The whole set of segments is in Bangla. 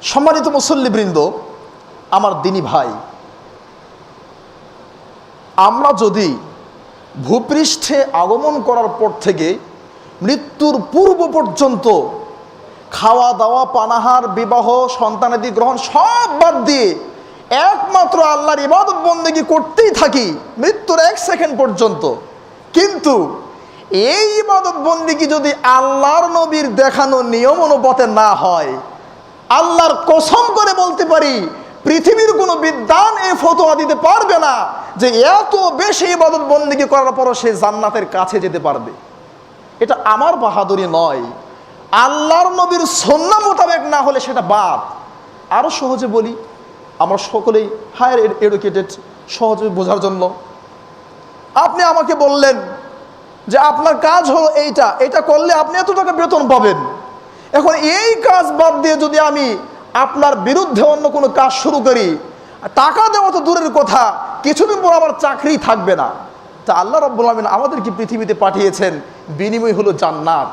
সম্মানিত মুসল্লিবৃন্দ, আমার দিনী ভাই, আমরা যদি ভূপৃষ্ঠে আগমন করার পর থেকে মৃত্যুর পূর্ব পর্যন্ত খাওয়া দাওয়া, পানাহার, বিবাহ, সন্তানাদি গ্রহণ সব বাদ দিয়ে একমাত্র আল্লাহর ইবাদত বন্দেগী করতেই থাকি মৃত্যুর 1 সেকেন্ড পর্যন্ত, কিন্তু এই ইবাদত বন্দেগী যদি আল্লাহর নবীর দেখানো নিয়ম অনুপাতে না হয়, আল্লাহর কসম করে বলতে পারি পৃথিবীর কোনো বিদ্বান এই ফতোয়া দিতে পারবে না যে এত বেশি ইবাদত বন্দেগী করার পরও সে জান্নাতের কাছে যেতে পারবে। এটা আমার বাহাদুরি নয়, আল্লাহর নবীর সুন্নাহ মোতাবেক না হলে সেটা বাদ। আরো সহজে বলি, আমরা সকলেই হায়ার এডুকেটেড, সহজে বোঝার জন্য আপনি আমাকে বললেন যে আপনার কাজ হলো এইটা, এটা করলে আপনি এত টাকা বেতন পাবেন। এখন এই কাজ বাদ দিয়ে যদি আমি আপনার বিরুদ্ধে অন্য কোনো কাজ শুরু করি, টাকা দেওয়া তো দূরের কথা, কিছুদিন পর আমার চাকরি থাকবে না। তা আল্লাহ রাব্বুল আলামিন আমাদেরকে পৃথিবীতে পাঠিয়েছেন, বিনিময় হলো জান্নাত।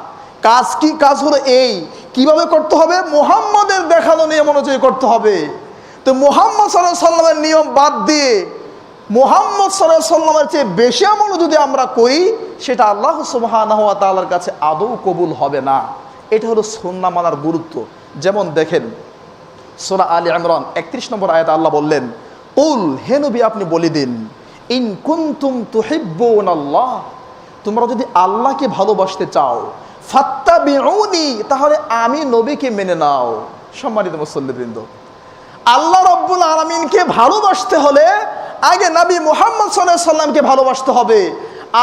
কাজ কি? কাজ হলো এই, কিভাবে করতে হবে? মুহাম্মাদের দেখানো নিয়ম অনুযায়ী করতে হবে। তো মুহাম্মদ সাল্লাল্লাহু আলাইহি সাল্লামের নিয়ম বাদ দিয়ে মুহাম্মদ সাল্লাল্লাহু আলাইহি সাল্লামের চেয়ে বেশি আমল যদি আমরা করি, সেটা আল্লাহ সুবহানাহু ওয়া তাআলার কাছে আদৌ কবুল হবে না। এটা হলো সুন্নাহ মানার গুরুত্ব। যেমন দেখেন সূরা আলে ইমরান 31 নম্বর আয়াতে আল্লাহ বললেন, কুল, হে নবী আপনি বলে দিন, ইন কুনতুম তুহিব্বুনাল্লাহ, তোমরা যদি আল্লাহকে ভালোবাসতে চাও, ফাত্তাবিউনি, তাহলে আমি নবীকে মেনে নাও। সম্মানিত মুসল্লিবৃন্দ, আল্লাহ রাব্বুল আলামিনকে ভালোবাসতে হলে আগে নবী মুহাম্মদ সাল্লাল্লাহু আলাইহি সাল্লামকে ভালোবাসতে হবে।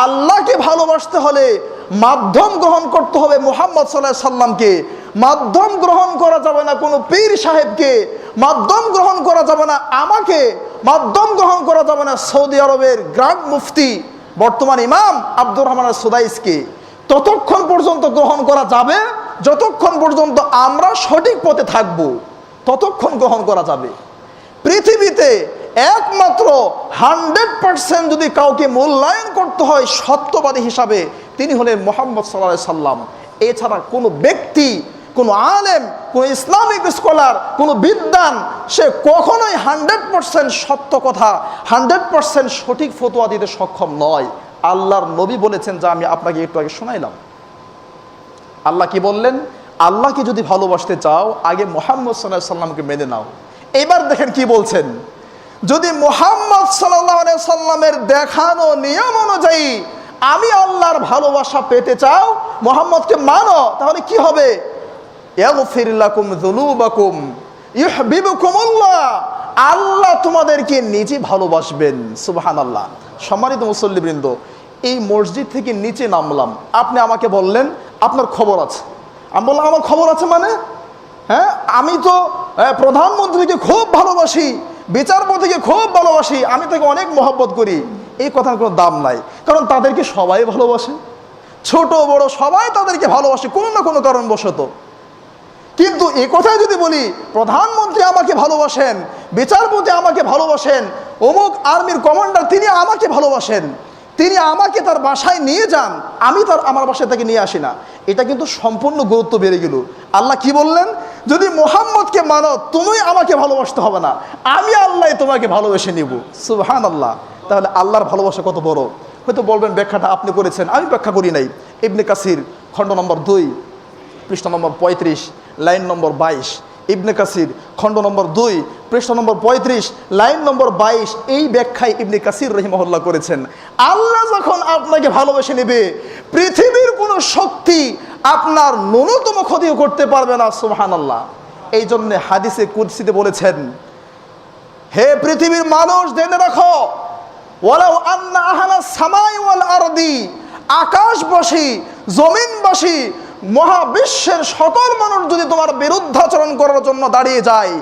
আল্লাহকে ভালোবাসতে হলে মাধ্যম গ্রহণ করতে হবে মুহাম্মদ সাল্লাল্লাহু আলাইহি সাল্লামকে। মাধ্যম গ্রহণ করা যাবে না কোনো পীর সাহেবকে, মাধ্যম গ্রহণ করা যাবে না আমাকে, মাধ্যম গ্রহণ করা যাবে না সৌদি আরবের গ্র্যান্ড মুফতি বর্তমান ইমাম আব্দুর রহমান সুদাইসকে। ততক্ষণ পর্যন্ত গ্রহণ করা যাবে যতক্ষণ পর্যন্ত আমরা সঠিক পথে থাকব, ততক্ষণ গ্রহণ করা যাবে। পৃথিবীতে একমাত্র 100% যদি কাউকে মূল্যায়ন করতে হয় সত্যবাদী হিসাবে, তিনি হলেন মুহাম্মদ সাল্লাল্লাহু আলাইহি সাল্লাম। এছাড়া কোনো ব্যক্তি, কোনো আলেম, কোনো ইসলামিক স্কলার, কোনো বিদ্বান, সে কখনোই 100% সত্য কথা, 100% সঠিক ফতোয়া দিতে সক্ষম নয়। আল্লাহর নবী বলেছেন, যা আমি আপনাকে একটু আগে শোনাইলাম। আল্লাহ কি বললেন? আল্লাহকে যদি ভালোবাসতে চাও, আগে মুহাম্মদ সাল্লাল্লাহু আলাইহি সাল্লামকে মেনে নাও। এবার দেখেন কি বলছেন, যদি মুহাম্মদ সাল্লাল্লাহু আলাইহি সাল্লামের দেখানো নিয়ম অনুযায়ী আমি আল্লাহর ভালোবাসা পেতে চাও, মুহাম্মদকে মানো, তাহলে কি হবে? ইয়াগফির লাকুম যুনুবাকুম ইউহিব্বুকুমুল্লাহ, আল্লাহ তোমাদেরকে নিজে ভালোবাসবেন। সুবহানাল্লাহ। সম্মানিত মুসল্লিবৃন্দ, এই মসজিদ থেকে নিচে নামলাম, আপনি আমাকে বললেন আপনার খবর আছে। আমি বললাম আমার খবর আছে মানে? হ্যাঁ, আমি তো প্রধানমন্ত্রীকে খুব ভালোবাসি, বিচারপতিকে খুব ভালোবাসি, আমি তাকে অনেক মহব্বত করি। এই কথার কোনো দাম নাই, কারণ তাদেরকে সবাই ভালোবাসে, ছোট বড় সবাই তাদেরকে ভালোবাসে কোনো না কোনো কারণবশত। কিন্তু এই কথাই যদি বলি প্রধানমন্ত্রী আমাকে ভালোবাসেন, বিচারপতি আমাকে ভালোবাসেন, অমুক আর্মির কমান্ডার তিনি আমাকে ভালোবাসেন, তিনি আমাকে তার বাসায় নিয়ে যান, আমি আমার বাসায় তাকে নিয়ে আসি না, এটা কিন্তু সম্পূর্ণ গুরুত্ব বেড়ে গেল। আল্লাহ কি বললেন? যদি মুহাম্মদকে মানো, তুমি আমাকে ভালোবাসতে হবে না, আমি আল্লাহ তোমাকে ভালোবেসে নিব। সুবহানাল্লাহ। তাহলে আল্লাহর ভালোবাসা কত বড়! হয়তো বলবেন ব্যাখ্যাটা আপনি করেছেন, আমি ব্যাখ্যা করি নাই। ইবনে কাসির খণ্ড নম্বর 2 পৃষ্ঠা নম্বর 35 লাইন নম্বর 22, ইবনে কাসির খণ্ড নম্বর 2 পৃষ্ঠা নম্বর 35 লাইন নম্বর 22, এই ব্যাখ্যায় ইবনে কাসির রাহিমাহুল্লাহ করেছেন, আল্লাহ যখন আপনাকে ভালোবেসে নেবে, পৃথিবীর কোনো শক্তি আপনার ন্যূনতম ক্ষতিও করতে পারবে না। সুবহানাল্লাহ। এই জন্য হাদিসে কুদসিতে বলেছেন, হে পৃথিবীর মানুষ, জেনে রাখো, ওয়ালাউ আন্না আহলাস সামাই ওয়াল আরদি, আকাশবাসী, জমিনবাসী, মহাবিশ্বের সকল মানুষ যদি তোমার বিরুদ্ধাচরণ করার জন্য দাঁড়িয়ে যায়,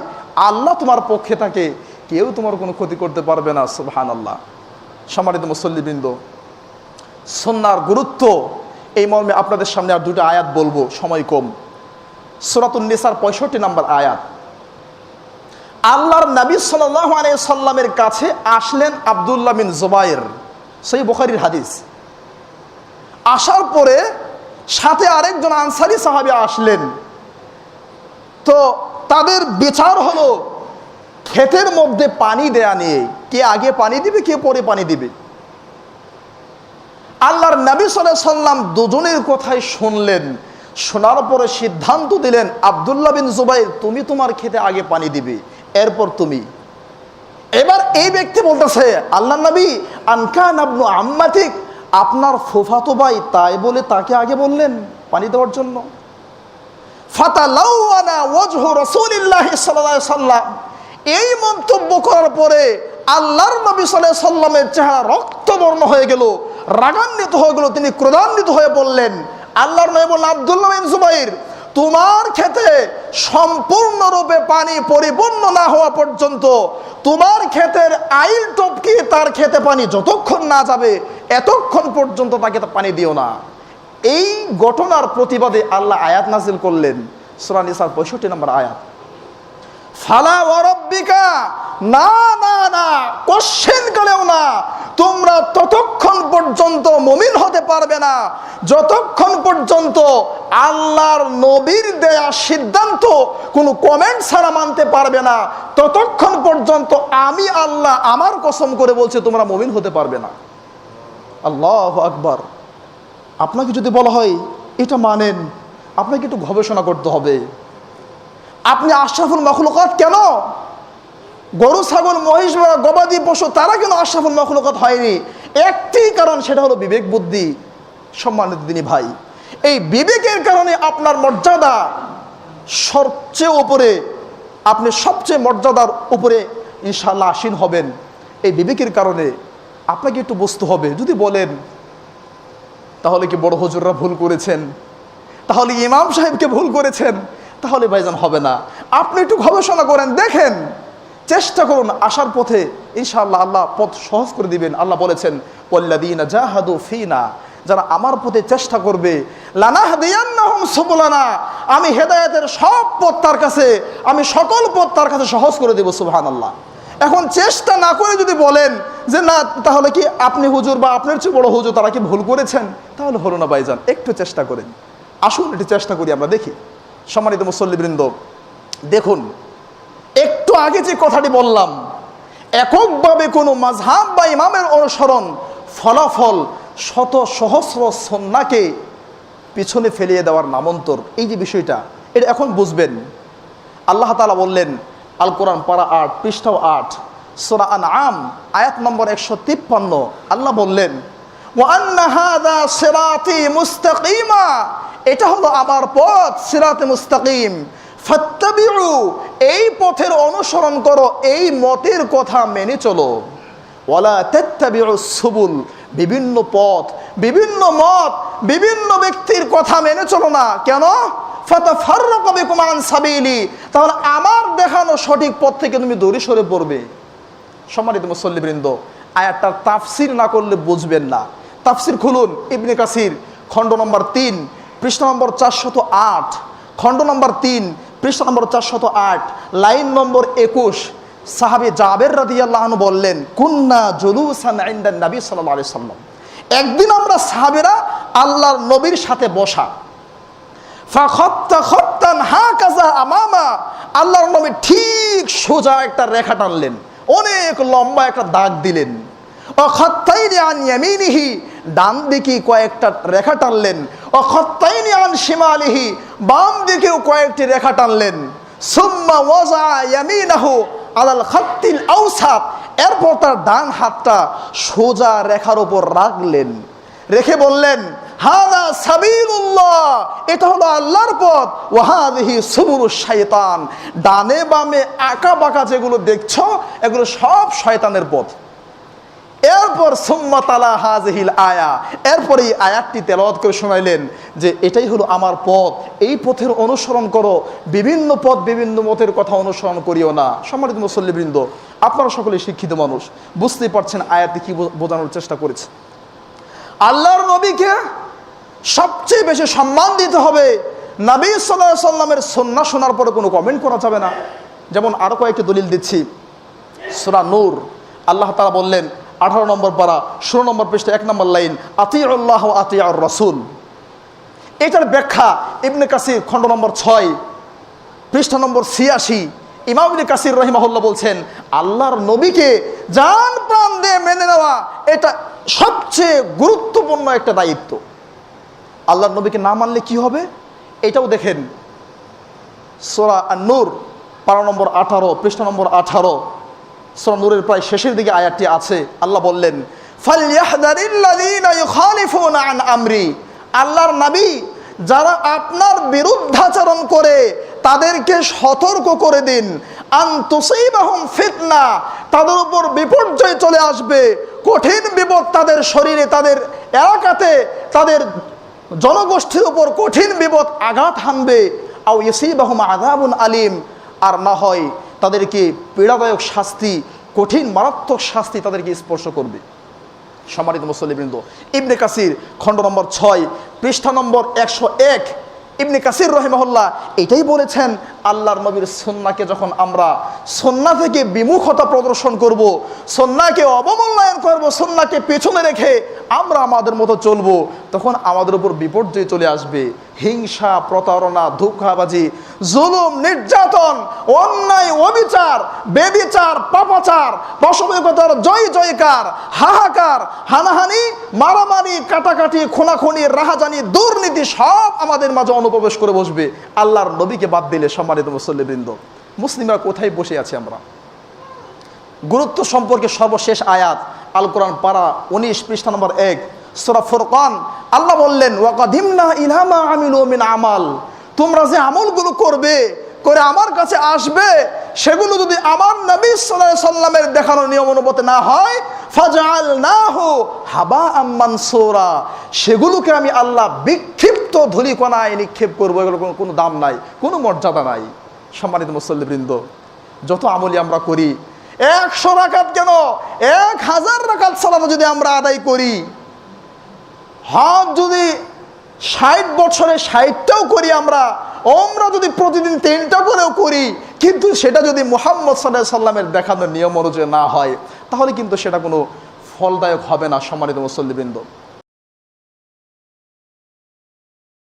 আল্লাহ তোমার পক্ষে থাকে, কেউ তোমার কোনো ক্ষতি করতে পারবে না। সুবহানাল্লাহ। সম্মানিত মুসল্লিবৃন্দ, সুন্নাহর গুরুত্ব এই মর্মে আপনাদের সামনে আর দুটো আয়াত বলবো, সময় কম। সূরাতুন নিসার 65 নম্বর আয়াত। আল্লাহর নবী সাল্লাল্লাহু আলাইহি সাল্লামের কাছে আসলেন আব্দুল্লাহ বিন জুবাইর, সহিহ বুখারীর হাদিস। আসার পরে সাথে আরেকজন আনসারী সাহাবী আসলেন। তো তাদের বিচার হলো ক্ষেতের মধ্যে পানি দেয়া নিয়ে, কে আগে পানি দিবে কে পরে পানি দিবে। আল্লাহর নবী সাল্লাল্লাহু আলাইহি সাল্লাম দুজনের কথাই শুনলেন, শোনার পরে সিদ্ধান্ত দিলেন, আব্দুল্লাহ বিন জুবাইর তুমি তোমার ক্ষেতে আগে পানি দিবে, এরপর তুমি। এবার এই ব্যক্তি বলতেছে, আল্লাহর নবী আনকান আবনু আম্মাতিক, আপনার ফুফাতো ভাই তাই বলে তাকে আগে বললেন পানি দেওয়ার জন্য। ফাতালাওয়ানা ওয়াজহু রাসূলিল্লাহি সাল্লাল্লাহু আলাইহি সাল্লাম, এই মন্তব্য করার পরে আল্লাহর নবী সাল্লাল্লাহু আলাইহি সাল্লামের চেহারা রক্তবর্ণ হয়ে গেল, রাগান্বিত হয়ে গেল, তিনি ক্রোধান্বিত হয়ে বললেন, আল্লাহর নবী বললেন, আব্দুল্লাহ বিন জুবাইর তোমার ক্ষেতে সম্পূর্ণরূপে পানি পরিপূর্ণ না হওয়া পর্যন্ত, তোমার ক্ষেতের আইল টপকে তার ক্ষেতে পানি যতক্ষণ না যাবে এতক্ষণ পর্যন্ত তাকে পানি দিও না। এই ঘটনার প্রতিবাদে আল্লাহ আয়াত নাজিল করলেন, সূরা নিসার 65 নম্বর আয়াত, ফালা ওয়া রাব্বিকা, না না না, কোশ্চেন করেও না, তোমরা ততক্ষণ পর্যন্ত মুমিন হতে পারবে না যতক্ষণ পর্যন্ত আল্লাহর নবীর দেয়া সিদ্ধান্ত কোনো কমেন্ট ছাড়া মানতে পারবে না, ততক্ষণ পর্যন্ত আমি আল্লাহ আমার কসম করে বলছি তোমরা মুমিন হতে পারবে না। আল্লাহু আকবার। আপনাকে যদি বলা হয় এটা মানেন, আপনাকে একটু গবেষণা করতে হবে। আপনি আশরাফুল মাখলুকাত কেন? গরু ছাগল মহিষ বা গবাদি পশু তারা কেন আশরাফুল মাখলুকাত হয়নি? একটি কারণ, সেটা হলো বিবেক বুদ্ধি। সম্মানিত দিনী ভাই, এই বিবেকের কারণে আপনার মর্যাদা সবচেয়ে উপরে, আপনি সবচেয়ে মর্যাদার উপরে ইনশাআল্লাহ আসীন হবেন। এই বিবেকের কারণে আপনাকে একটু বুঝতে হবে। যদি বলেন তাহলে কি বড় হুজুররা ভুল করেছেন, তাহলে ইমাম সাহেবকে ভুল করেছেন, তাহলে ভাইজান হবে না। আপনি একটু গবেষণা করেন, দেখেন, চেষ্টা করুন, আসার পথে ইনশাআল্লাহ আল্লাহ পথ সহজ করে দিবেন। আল্লাহ বলেছেন, ওয়াল্লাযীনা জাহাদু ফীনা, যারা আমার পথে চেষ্টা করবে, লানাহদিয়ান্নাহুম সুবুলানা, আমি হেদায়েতের সব পথ তার কাছে, আমি সকল পথ তার কাছে সহজ করে দেব। সুবহানাল্লাহ। এখন চেষ্টা না করে যদি বলেন যে না, তাহলে কি আপনি হুজুর বা আপনার চেয়ে বড় হুজুর তারা কি ভুল করেছেন, তাহলে হলো না ভাইজান। একটু চেষ্টা করেন, আসুন একটু চেষ্টা করি, আমরা দেখি। সম্মানিত মুসল্লিবৃন্দ, দেখুন, একটু আগে যে কথাটি বললাম, এককভাবে কোনো মাযহাব বা ইমামের অনুসরণ ফলাফল শত সহস্র সুন্নাহকে পিছনে ফেলিয়ে দেওয়ার নামান্তর। এই যে বিষয়টা, এটা এখন বুঝবেন। আল্লাহ তাআলা বললেন, আল কোরআন পারা 8 পৃষ্ঠা 8 সূরা আনআম আয়াত নম্বর 153, আল্লাহ বললেন, ওয়া আন্না হাযা সিরাতি মুস্তাকিমা, এটা হলো আমার পথ, সিরাতে মুস্তাকিম, ফাত্তাবিউ, এই পথের অনুসরণ করো, এই মতের কথা মেনে চলো, ওয়ালা তাত্তাবিউস সুবুল, বিভিন্ন পথ, বিভিন্ন মত, বিভিন্ন ব্যক্তির কথা মেনে চলো না। কেন? ফাতাফাররাকু বিকুম আন সাবিলি, তাহলে আমার দেখানো সঠিক পথ থেকে তুমি দূরে সরে পড়বে। সম্মানিত মুসল্লিবৃন্দ, আয়াতটার তাফসির না করলে বুঝবেন না। তাফসির খুলুন, ইবনে কাসির খণ্ড নম্বর 3 পৃষ্ঠা নম্বর 408, খণ্ড নম্বর 3 পৃষ্ঠা নম্বর 408, লাইন নম্বর 21। সাহাবী জাবের রাদিয়াল্লাহু আনহু বললেন, কুন্না জুলুসান ইনদান নবী সাল্লাল্লাহু আলাইহি সাল্লাম, একদিন আমরা সাহাবীরা আল্লাহর নবীর সাথে বসা, ফাখাত্তা খাত্তান হাকাযা আমামা, আল্লাহর নবী ঠিক সোজা একটা রেখা টানলেন, অনেক লম্বা একটা দাগ দিলেন। খাত্তাইনি আন ইয়ামিনিহি, ডান দিকে কয়েকটা রেখা টানলেন। খাত্তাইনি আন শিমালিহি, বাম দিকেও কয়েকটি রেখা টানলেন। সুম্মা ওয়াজা ইয়ামিনাহু আলাল খাত্তিল আওসাত, এরপর তার ডান হাতটা সোজা রেখার উপর রাখলেন, রেখে বললেন, হাযা সাবিলুল্লাহ, এটা হলো আল্লাহর পথ, ওয়া হাযিহি সুবুলুশ শাইতান, ডানে বামে আঁকা বাঁকা যেগুলো দেখছো এগুলো সব শয়তানের পথ। এরপর সুম্মা তালা হাযিহিল আয়া, এরপর এই আয়াতটি তেলাওয়াত করে শোনাইলেন যে এটাই হলো আমার পথ, এই পথের অনুসরণ করো, বিভিন্ন পথ বিভিন্ন মতের কথা অনুসরণ করিও না। সম্মানিত মুসল্লিবৃন্দ, আপনারা সকলে শিক্ষিত মানুষ, বুঝতেই পারছেন আয়াতে কি বোঝানোর চেষ্টা করেছে। আল্লাহর নবীকে সবচেয়ে বেশি সম্মান দিতে হবে। নবী সাল্লাল্লাহু আলাইহি সাল্লামের সুন্নাহ শোনার পরে কোনো কমেন্ট করা যাবে না। যেমন আরো কয়েকটি দলিল দিচ্ছি। সূরা নূর আল্লাহ তাআলা বললেন, 18 নম্বর পারা 16 নম্বর পৃষ্ঠা 1 নম্বর লাইন, আতিউল্লাহ ওয়া আতিউর রাসূল। এটার ব্যাখ্যা ইবনে কাসির খণ্ড নম্বর 6 পৃষ্ঠা নম্বর 86, ইমাম ইবনে কাসির রাহিমাহুল্লাহ বলছেন, আল্লাহর নবীকে জান প্রাণ দিয়ে মেনে নেওয়া এটা সবচেয়ে গুরুত্বপূর্ণ একটা দায়িত্ব। আল্লাহর নবীকে না মানলে কি হবে এটাও দেখেন। সূরা আন-নূর পারা নম্বর 18, পৃষ্ঠা নম্বর 18, সূরা নূরের প্রায় শেষের দিকে আয়াতটি আছে। আল্লাহ বললেন, ফালইয়াহদারিল্লাযীনা ইউখালিফুনা আন আমরি, আল্লাহর নবী যারা আপনার বিরুদ্ধাচরণ করে তাদেরকে সতর্ক করে দিন, আন তুসিবাহুম ফিতনা, তাদের উপর বিপর্যয় চলে আসবে, কঠিন বিপদ তাদের শরীরে, তাদের এলাকাতে, তাদের জনগোষ্ঠীর উপর কঠিন বিপদ আঘাত হানবে, আও ইউসিবাহুম আযাবুন আলীম, আর না হয় তাদেরকে পীড়াদায়ক শাস্তি, কঠিন মারাত্মক শাস্তি তাদেরকে স্পর্শ করবে। সম্মানিত মুসল্লিবৃন্দ, ইবনে কাসির খণ্ড নম্বর 6 পৃষ্ঠা নম্বর 101, ইবনে কাসির রাহিমাহুল্লাহ এটাই বলেছেন, আল্লাহর নবীর সুন্নাহকে যখন আমরা সুন্নাহ থেকে বিমুখতা প্রদর্শন করব, সুন্নাহকে অবমূল্যায়ন করব, সুন্নাহকে পেছনে রেখে আমরা আমাদের মতো চলবো, তখন আমাদের উপর বিপর্যয় চলে আসবে। হিংসা, প্রতারণা, ধোঁকাবাজি, জুলুম, নির্যাতন, অন্যায়, অবিচার, বেবিচার, পাপাচার, পাশবিকতার জয় জয়কার, হাহাকার, হানাহানি, মারামারি, কাটাকাটি, খুনাখুনি, রাহাজানি, দুর্নীতি সব আমাদের মাঝে অনুপ্রবেশ করে বসবে আল্লাহর নবীকে বাদ দিলে। সম্মানিত মুসল্লিবৃন্দ, মুসলিমরা কোথায় বসে আছি আমরা? গুরুত্ব সম্পর্কে সর্বশেষ আয়াত আল কোরআন পারা 19 পৃষ্ঠা নম্বর 1 সূরা ফুরকান। আল্লাহ বললেন, ওয়াকাদিমনা ইলা মা আমিলু মিন আমাল, তোমরা যে আমলগুলো করবে, করে আমার কাছে আসবে, সেগুলো যদি আমার নবী সাল্লাল্লাহু আলাইহি সাল্লামের দেখানো নিয়ম অনুপাতে না হয়, ফাজআলনাহু হাবাআম মানসুরা, সেগুলোকে আমি আল্লাহ বিক্ষিপ্ত ধূলিকণায় নিক্ষেপ করবো। এগুলো কোনো দাম নাই, কোনো মর্যাদা নাই। সম্মানিত মুসল্লিবৃন্দ, যত আমলি আমরা করি, 100 রাকাত কেন 1000 রাকাত সালাত যদি আমরা আদায় করি, হজ যদি 60 বছরে 60টাও করি আমরা যদি প্রতিদিন 3টা করেও করি, কিন্তু সেটা যদি মুহাম্মদ সাল্লাল্লাহু আলাইহি সাল্লামের দেখানো নিয়ম অনুযায়ী না হয়, তাহলে কিন্তু সেটা কোনো ফলদায়ক হবে না। সম্মানিত মুসল্লিবৃন্দ,